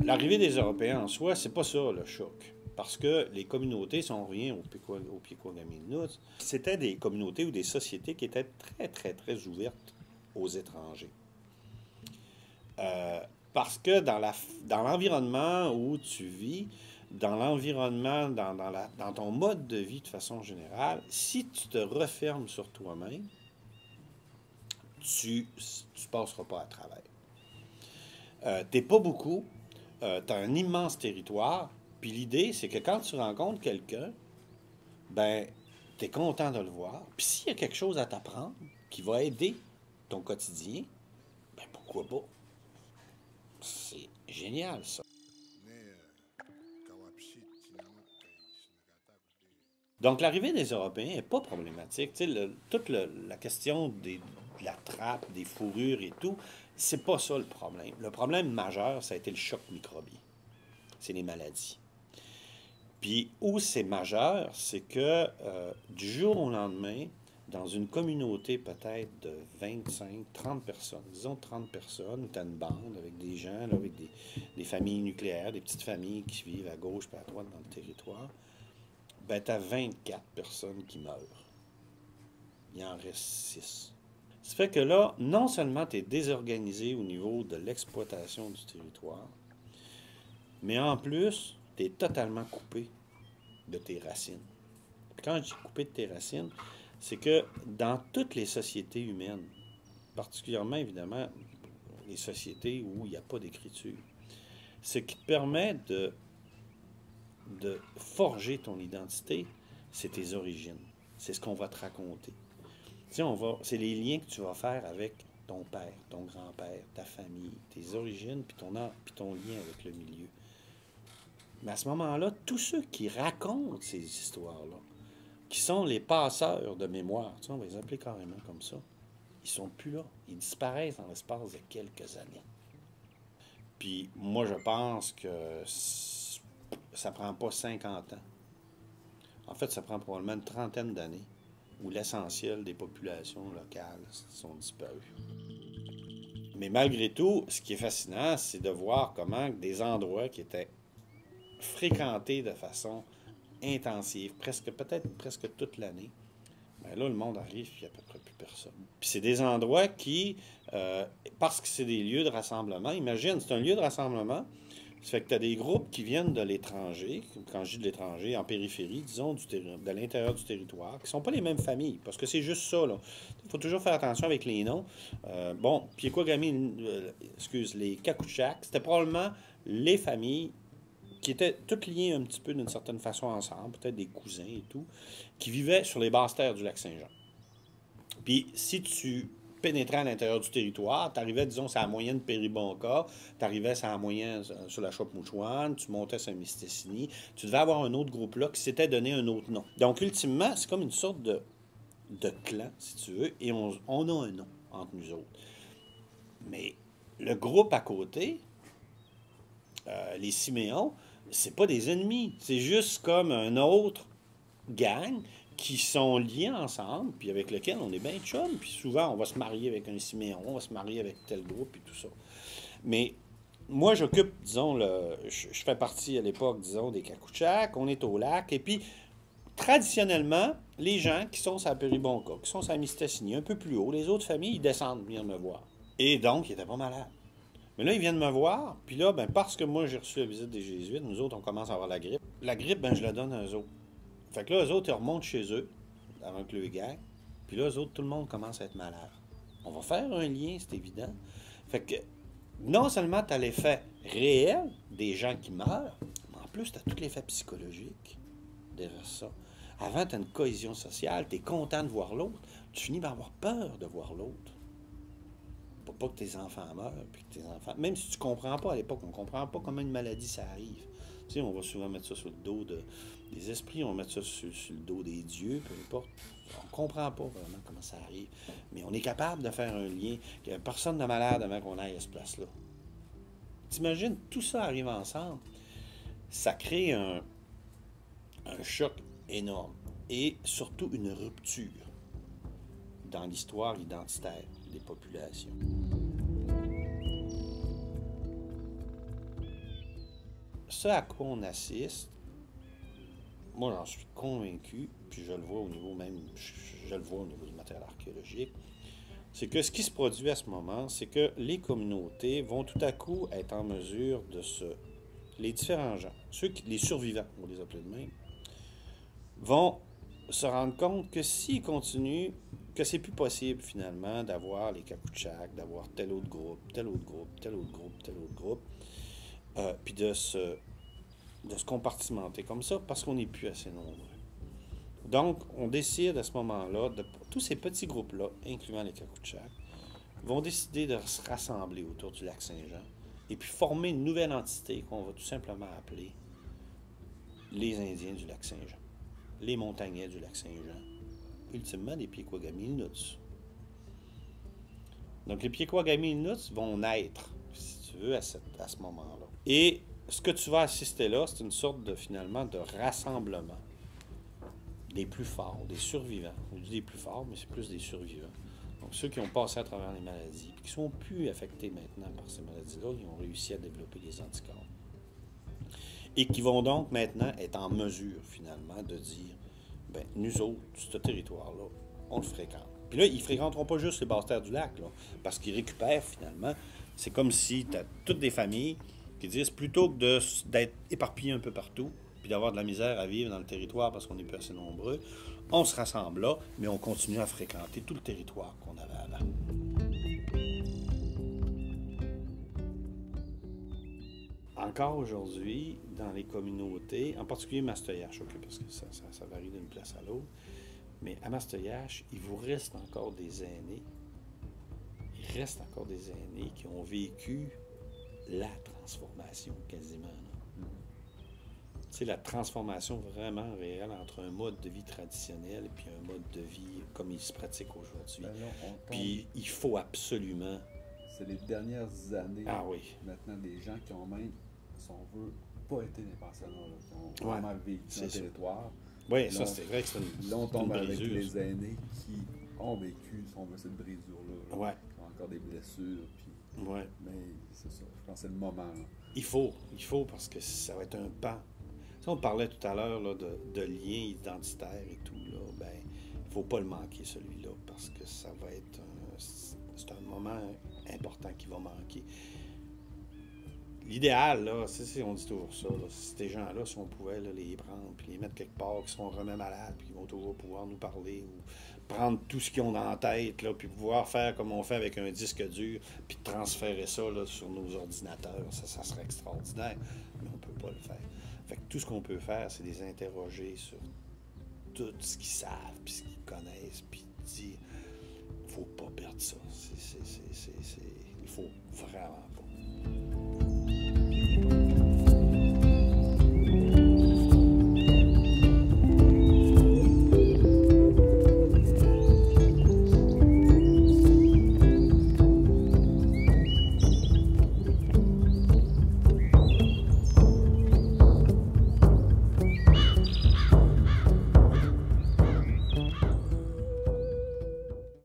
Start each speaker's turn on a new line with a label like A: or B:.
A: L'arrivée des Européens en soi, c'est pas ça le choc. Parce que les communautés sont rien au Pequawamilnuts. C'était des communautés ou des sociétés qui étaient très ouvertes aux étrangers. Parce que dans l'environnement où tu vis, dans l'environnement, dans ton mode de vie de façon générale, si tu te refermes sur toi-même, tu ne passeras pas à travers. T'es pas beaucoup, tu as un immense territoire, puis l'idée, c'est que quand tu rencontres quelqu'un, ben, tu es content de le voir. Puis s'il y a quelque chose à t'apprendre qui va aider ton quotidien, ben pourquoi pas? C'est génial, ça. Donc, l'arrivée des Européens n'est pas problématique. Tu sais, toute la question de la trappe, des fourrures et tout, c'est pas ça le problème. Le problème majeur, ça a été le choc microbien. C'est les maladies. Puis où c'est majeur, c'est que du jour au lendemain, dans une communauté peut-être de 25, 30 personnes, disons 30 personnes, tu as une bande avec des gens, là, avec des familles nucléaires, des petites familles qui vivent à gauche et à droite dans le territoire, ben tu as 24 personnes qui meurent. Il en reste 6. Ça fait que là, non seulement tu es désorganisé au niveau de l'exploitation du territoire, mais en plus, tu es totalement coupé de tes racines. Puis quand je dis coupé de tes racines, c'est que dans toutes les sociétés humaines, particulièrement évidemment les sociétés où il n'y a pas d'écriture, ce qui te permet de forger ton identité, c'est tes origines. C'est ce qu'on va te raconter. Tu sais, c'est les liens que tu vas faire avec ton père, ton grand-père, ta famille, tes origines, puis ton lien avec le milieu. Mais à ce moment-là, tous ceux qui racontent ces histoires-là, qui sont les passeurs de mémoire, tu sais, on va les appeler carrément comme ça, ils sont plus là. Ils disparaissent dans l'espace de quelques années. Puis moi, je pense que ça prend pas 50 ans. En fait, ça prend probablement une trentaine d'années où l'essentiel des populations locales sont disparues. Mais malgré tout, ce qui est fascinant, c'est de voir comment des endroits qui étaient fréquentés de façon intensive, peut-être presque toute l'année, ben là, le monde arrive, puis il n'y a à peu près plus personne. Puis c'est des endroits qui, parce que c'est des lieux de rassemblement, imagine, c'est un lieu de rassemblement, ça fait que tu as des groupes qui viennent de l'étranger, quand je dis de l'étranger, en périphérie, disons, de l'intérieur du territoire, qui ne sont pas les mêmes familles, parce que c'est juste ça, là. Il faut toujours faire attention avec les noms. Bon, les Kakouchaks, c'était probablement les familles qui étaient toutes liées un petit peu d'une certaine façon ensemble, peut-être des cousins et tout, qui vivaient sur les basses terres du lac Saint-Jean. Puis si tu pénétrais à l'intérieur du territoire, tu arrivais, disons, sur la moyenne Péribonka, tu arrivais sur la moyenne sur la Chouap-Mouchouane, tu montais sur Mistassini, tu devais avoir un autre groupe là qui s'était donné un autre nom. Donc, ultimement, c'est comme une sorte de clan, si tu veux, et on a un nom entre nous autres. Mais le groupe à côté, les Siméons, c'est pas des ennemis. C'est juste comme un autre gang qui sont liés ensemble, puis avec lequel on est bien chum. Puis souvent, on va se marier avec un Siméon, on va se marier avec tel groupe et tout ça. Mais moi, j'occupe, disons, je fais partie à l'époque, disons, des Kakouchaks, on est au lac, et puis traditionnellement, les gens qui sont à Péribonka, qui sont à Mistassini, un peu plus haut, les autres familles, ils descendent venir me voir. Et donc, ils étaient pas malades. Mais là, ils viennent me voir, puis là, ben, parce que moi, j'ai reçu la visite des Jésuites, nous autres, on commence à avoir la grippe. La grippe, ben, je la donne à eux autres. Fait que là, eux autres, ils remontent chez eux, avant que le gang, puis là, eux autres, tout le monde commence à être malade. On va faire un lien, c'est évident. Fait que, non seulement tu as l'effet réel des gens qui meurent, mais en plus, tu as tout l'effet psychologique derrière ça. Avant, tu as une cohésion sociale, tu es content de voir l'autre, tu finis par avoir peur de voir l'autre. Pour pas que tes enfants meurent, puis que tes enfants... Même si tu comprends pas à l'époque, on comprend pas comment une maladie, ça arrive. Tu sais, on va souvent mettre ça sur le dos des esprits, on va mettre ça sur le dos des dieux, peu importe. On comprend pas vraiment comment ça arrive. Mais on est capable de faire un lien. Il n'y a personne de malade avant qu'on aille à cette place-là. T'imagines, tout ça arrive ensemble. Ça crée un choc énorme. et surtout une rupture dans l'histoire identitaire des populations. Ce à quoi on assiste, moi j'en suis convaincu, puis je le vois au niveau même, je le vois au niveau du matériel archéologique, c'est que ce qui se produit à ce moment, c'est que les communautés vont tout à coup être en mesure de les différents gens, les survivants, on va les appeler de même, vont se rendre compte que s'ils continuent, que c'est plus possible finalement d'avoir les Cacoutchaks, d'avoir tel autre groupe, tel autre groupe, tel autre groupe, tel autre groupe, puis de se compartimenter comme ça parce qu'on n'est plus assez nombreux. Donc, on décide à ce moment-là, tous ces petits groupes-là, incluant les Cacoutchaks, vont décider de se rassembler autour du lac Saint-Jean et puis former une nouvelle entité qu'on va tout simplement appeler les Indiens du lac Saint-Jean, les Montagnais du lac Saint-Jean, ultimement les Piekwagamilnuts. Donc, les Piekwagamilnuts vont naître, si tu veux, à ce moment-là. Et ce que tu vas assister là, c'est une sorte de, finalement, de rassemblement des plus forts, des survivants. On dit des plus forts, mais c'est plus des survivants. Donc, ceux qui ont passé à travers les maladies, qui sont plus affectés maintenant par ces maladies-là, ils ont réussi à développer des anticorps. Et qui vont donc maintenant être en mesure, finalement, de dire, ben nous autres, ce territoire-là, on le fréquente. Puis là, ils ne fréquenteront pas juste les basses terres du lac, là, parce qu'ils récupèrent, finalement. C'est comme si tu as toutes des familles qui disent, plutôt que d'être éparpillés un peu partout, puis d'avoir de la misère à vivre dans le territoire parce qu'on n'est plus assez nombreux, on se rassemble là, mais on continue à fréquenter tout le territoire qu'on avait avant. Encore aujourd'hui, dans les communautés, en particulier Mastoyache, okay, parce que ça varie d'une place à l'autre, mais à Mastoyache, il vous reste encore des aînés. Il reste encore des aînés qui ont vécu la transformation quasiment. Tu sais, la transformation vraiment réelle entre un mode de vie traditionnel et puis un mode de vie comme il se pratique aujourd'hui. Puis il faut absolument...
B: C'est les dernières années,
A: oui.
B: Maintenant, des gens qui ont même, si on veut, pas été des pensionnats, qui ont vraiment vécu dans le territoire.
A: Oui, ça c'est vrai que c'est une
B: Là, on tombe
A: une
B: avec
A: brisure,
B: les aînés qui ont vécu, si on veut, cette brisure-là.
A: Ouais.
B: Qui ont encore des blessures. Puis...
A: Ouais.
B: Mais c'est ça, je pense que c'est le moment. Là.
A: Il faut parce que ça va être un pan. Si on parlait tout à l'heure là, de liens identitaires et tout, là, ben, il ne faut pas le manquer, celui-là, parce que ça va être c'est un moment important qui va manquer. L'idéal, là, on dit toujours ça, là, ces gens-là, si on pouvait là, les prendre puis les mettre quelque part, qui sont vraiment malades, puis qui vont toujours pouvoir nous parler, ou prendre tout ce qu'ils ont dans la tête, là, puis pouvoir faire comme on fait avec un disque dur, puis transférer ça là, sur nos ordinateurs, ça serait extraordinaire, mais on ne peut pas le faire. Fait que tout ce qu'on peut faire, c'est les interroger sur tout ce qu'ils savent, puis ce qu'ils connaissent, puis dire, faut pas perdre ça. Il faut vraiment pas.